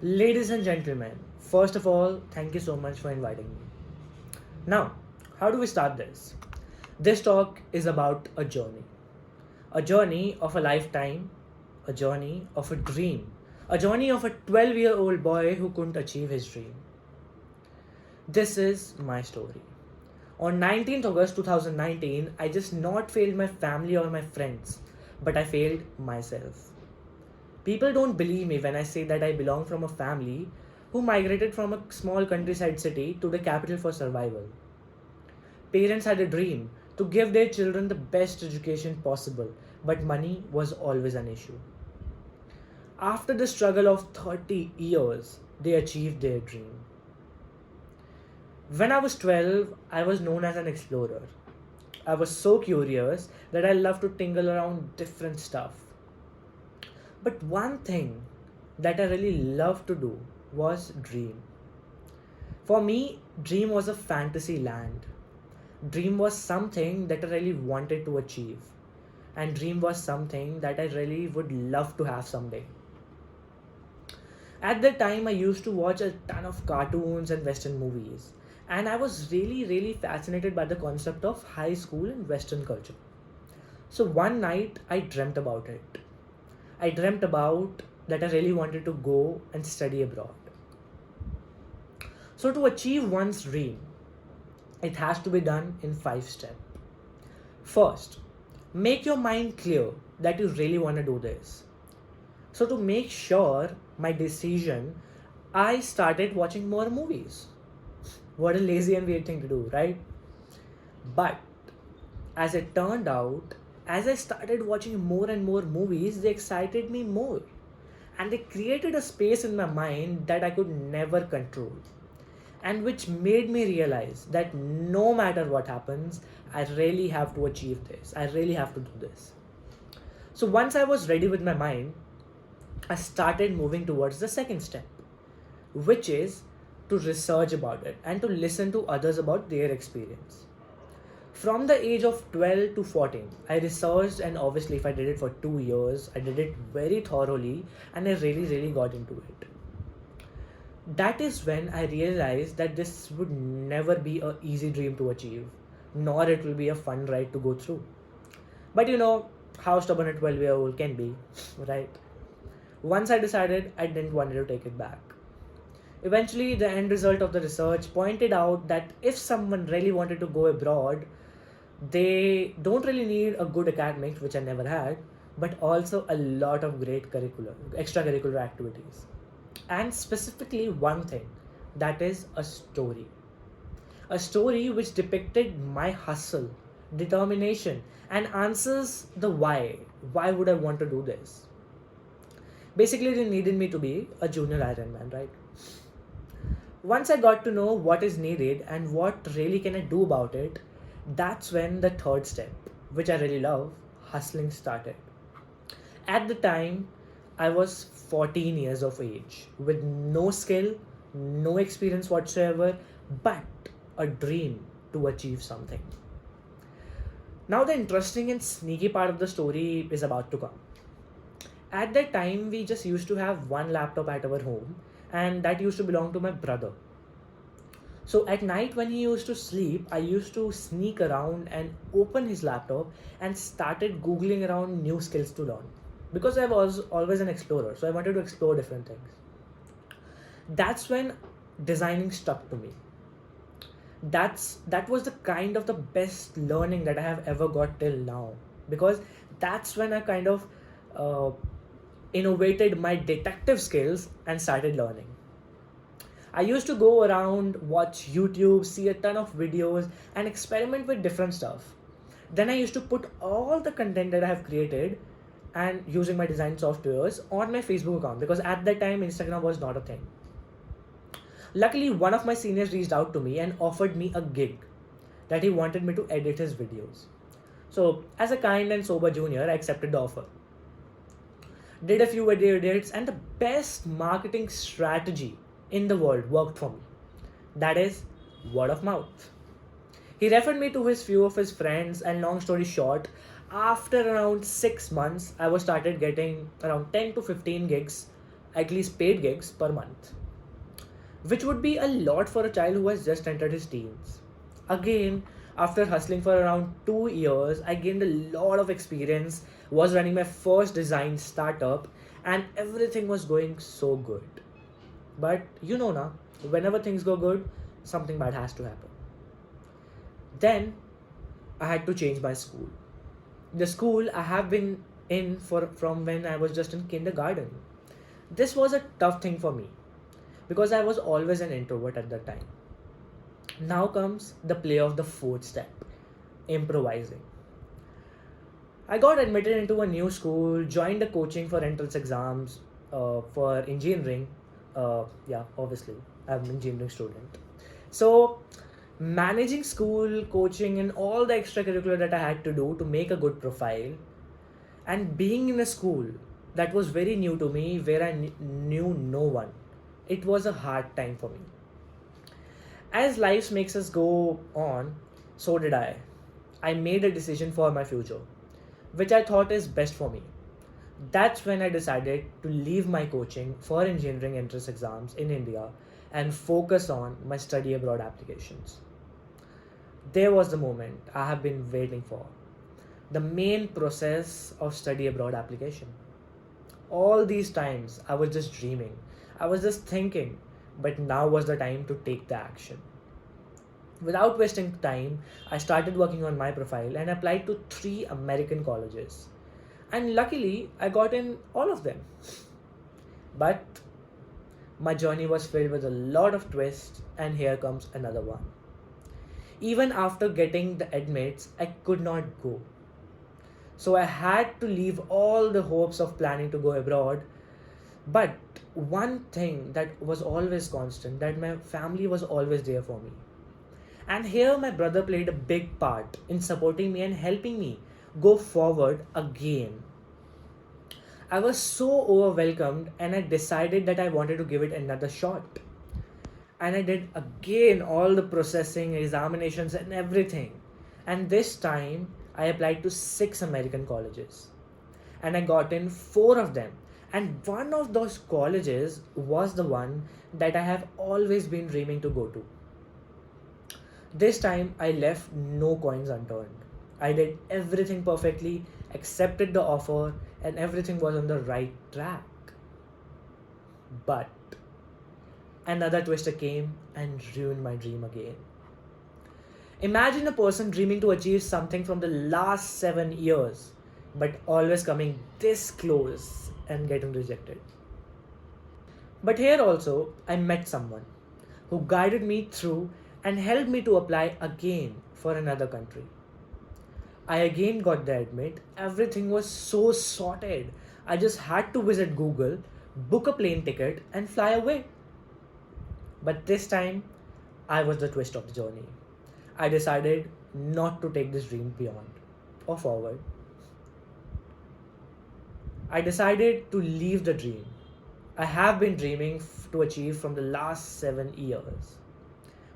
Ladies and gentlemen, first of all, thank you so much for inviting me. Now, how do we start this? This talk is about a journey of a lifetime, a journey of a dream, a journey of a 12-year-old boy who couldn't achieve his dream. This is my story. On 19th August 2019, I just not failed my family or my friends, but I failed myself. People don't believe me when I say that I belong from a family who migrated from a small countryside city to the capital for survival. Parents had a dream to give their children the best education possible, but money was always an issue. After the struggle of 30 years, they achieved their dream. When I was 12, I was known as an explorer. I was so curious that I loved to tingle around different stuff. But one thing that I really loved to do was dream. For me, dream was a fantasy land. Dream was something that I really wanted to achieve. And dream was something that I really would love to have someday. At that time, I used to watch a ton of cartoons and Western movies. And I was really fascinated by the concept of high school and Western culture. So one night, I dreamt about it. I dreamt about that I really wanted to go and study abroad. So, to achieve one's dream, it has to be done in 5 steps. First, make your mind clear that you really want to do this. So, to make sure my decision, I started watching more movies. What a lazy and weird thing to do, right? But as it turned out, as I started watching more and more movies, they excited me more. And they created a space in my mind that I could never control. And which made me realize that no matter what happens, I really have to achieve this. I really have to do this. So once I was ready with my mind, I started moving towards the second step, which is to research about it and to listen to others about their experience. From the age of 12 to 14, I researched, and obviously, if I did it for 2 years, I did it very thoroughly and I really got into it. That is when I realized that this would never be a easy dream to achieve, nor it will be a fun ride to go through. But you know how stubborn a 12-year-old can be, right? Once I decided, I didn't want to take it back. Eventually, the end result of the research pointed out that if someone really wanted to go abroad, they don't really need a good academics, which I never had, but also a lot of great extracurricular activities. And specifically, one thing, that is a story. A story which depicted my hustle, determination, and answers the why. Why would I want to do this? Basically, they needed me to be a junior Iron Man, right? Once I got to know what is needed and what really can I do about it, that's when the third step, which I really love, hustling started. At the time, I was 14 years of age with no skill, no experience whatsoever, but a dream to achieve something. Now, the interesting and sneaky part of the story is about to come. At that time, we just used to have one laptop at our home, and that used to belong to my brother. So at night when he used to sleep, I used to sneak around and open his laptop and started googling around new skills to learn. Because I was always an explorer, so I wanted to explore different things. That's when designing stuck to me. That was the kind of the best learning that I have ever got till now. Because that's when I kind of uh, innovated my detective skills and started learning. I used to go around, watch YouTube, see a ton of videos, and experiment with different stuff. Then I used to put all the content that I have created and using my design softwares on my Facebook account because at that time Instagram was not a thing. Luckily, one of my seniors reached out to me and offered me a gig that he wanted me to edit his videos. So, as a kind and sober junior, I accepted the offer. Did a few video edits, and the best marketing strategy in the world worked for me. That is word of mouth. He referred me to his few of his friends, and long story short, after around 6 months, I was started getting around 10 to 15 gigs at least paid gigs per month, which would be a lot for a child who has just entered his teens. Again, after hustling for around 2 years, I gained a lot of experience, was running my first design startup, and everything was going so good. But you know now, whenever things go good, something bad has to happen. Then I had to change my school. The school I have been in for from when I was just in kindergarten. This was a tough thing for me because I was always an introvert at that time. Now comes the play of the fourth step, improvising. I got admitted into a new school, joined the coaching for entrance exams for engineering. Yeah, obviously, I'm an engineering student. So, managing school, coaching, and all the extracurricular that I had to do to make a good profile, and being in a school that was very new to me, where I knew no one, it was a hard time for me. As life makes us go on, so did I. I made a decision for my future, which I thought is best for me. That's when I decided to leave my coaching for engineering entrance exams in India and focus on my study abroad applications. There was the moment I have been waiting for, the main process of study abroad application. All these times I was just dreaming, I was just thinking, but now was the time to take the action. Without wasting time, I started working on my profile and applied to 3 American colleges. And luckily, I got in all of them. But my journey was filled with a lot of twists, and here comes another one. Even after getting the admits, I could not go. So I had to leave all the hopes of planning to go abroad. But one thing that was always constant, that my family was always there for me. And here my brother played a big part in supporting me and helping me go forward again. I was so overwhelmed and I decided that I wanted to give it another shot. And I did again all the processing, examinations, and everything. And this time I applied to 6 American colleges and I got in 4 of them. And one of those colleges was the one that I have always been dreaming to go to. This time I left no coins unturned. I did everything perfectly, accepted the offer, and everything was on the right track. But another twister came and ruined my dream again. Imagine a person dreaming to achieve something from the last 7 years, but always coming this close and getting rejected. But here also, I met someone who guided me through and helped me to apply again for another country. I again got the admit, everything was so sorted. I just had to visit Google, book a plane ticket, and fly away. But this time, I was the twist of the journey. I decided not to take this dream beyond or forward. I decided to leave the dream I have been dreaming to achieve from the last 7 years.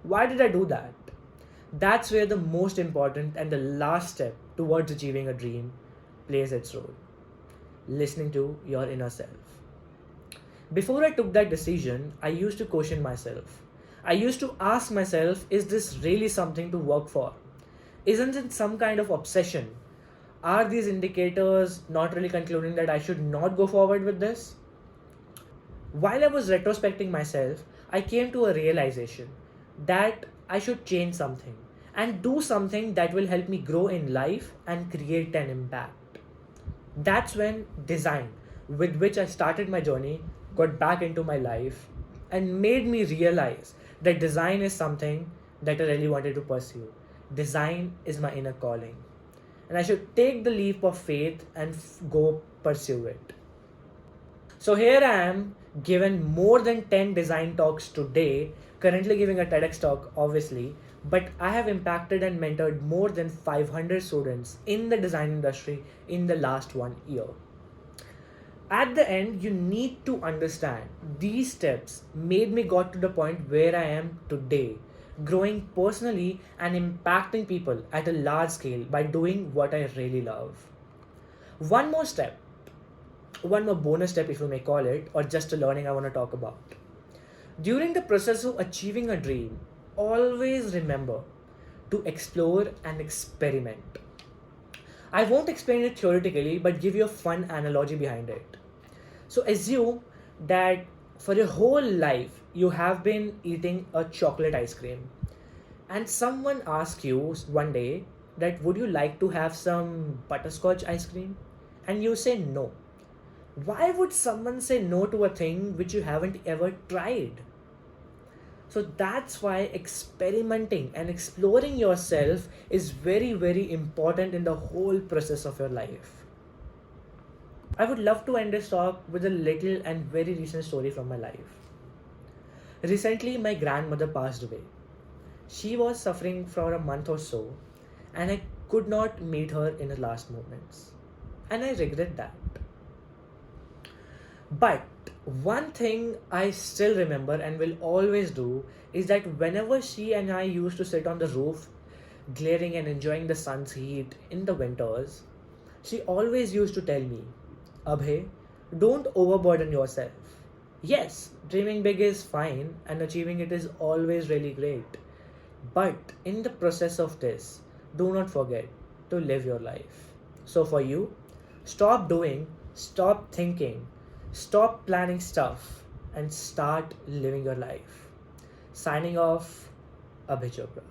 Why did I do that? That's where the most important and the last step towards achieving a dream plays its role, listening to your inner self. Before I took that decision, I used to question myself. I used to ask myself, is this really something to work for? Isn't it some kind of obsession? Are these indicators not really concluding that I should not go forward with this? While I was retrospecting myself, I came to a realization that I should change something and do something that will help me grow in life and create an impact. That's when design, with which I started my journey, got back into my life and made me realize that design is something that I really wanted to pursue. Design is my inner calling, and I should take the leap of faith and go pursue it. So here I am, given more than 10 design talks today, currently giving a TEDx talk, obviously, but I have impacted and mentored more than 500 students in the design industry in the last 1 year. At the end, you need to understand these steps made me got to the point where I am today, growing personally and impacting people at a large scale by doing what I really love. One more step. one more bonus step, if you may call it, or just a learning I want to talk about. During the process of achieving a dream, always remember to explore and experiment. I won't explain it theoretically, but give you a fun analogy behind it. So assume that for your whole life you have been eating a chocolate ice cream, and someone asks you one day that would you like to have some butterscotch ice cream, and you say no. Why would someone say no to a thing which you haven't ever tried? So that's why experimenting and exploring yourself is very, very important in the whole process of your life. I would love to end this talk with a little and very recent story from my life. Recently, my grandmother passed away. She was suffering for a month or so, and I could not meet her in her last moments. And I regret that. But one thing I still remember and will always do is that whenever she and I used to sit on the roof, glaring and enjoying the sun's heat in the winters, she always used to tell me, Abhay, don't overburden yourself. Yes, dreaming big is fine and achieving it is always really great. But in the process of this, do not forget to live your life. So for you, stop doing, stop thinking, stop planning stuff, and start living your life. Signing off, Abhay Chopra.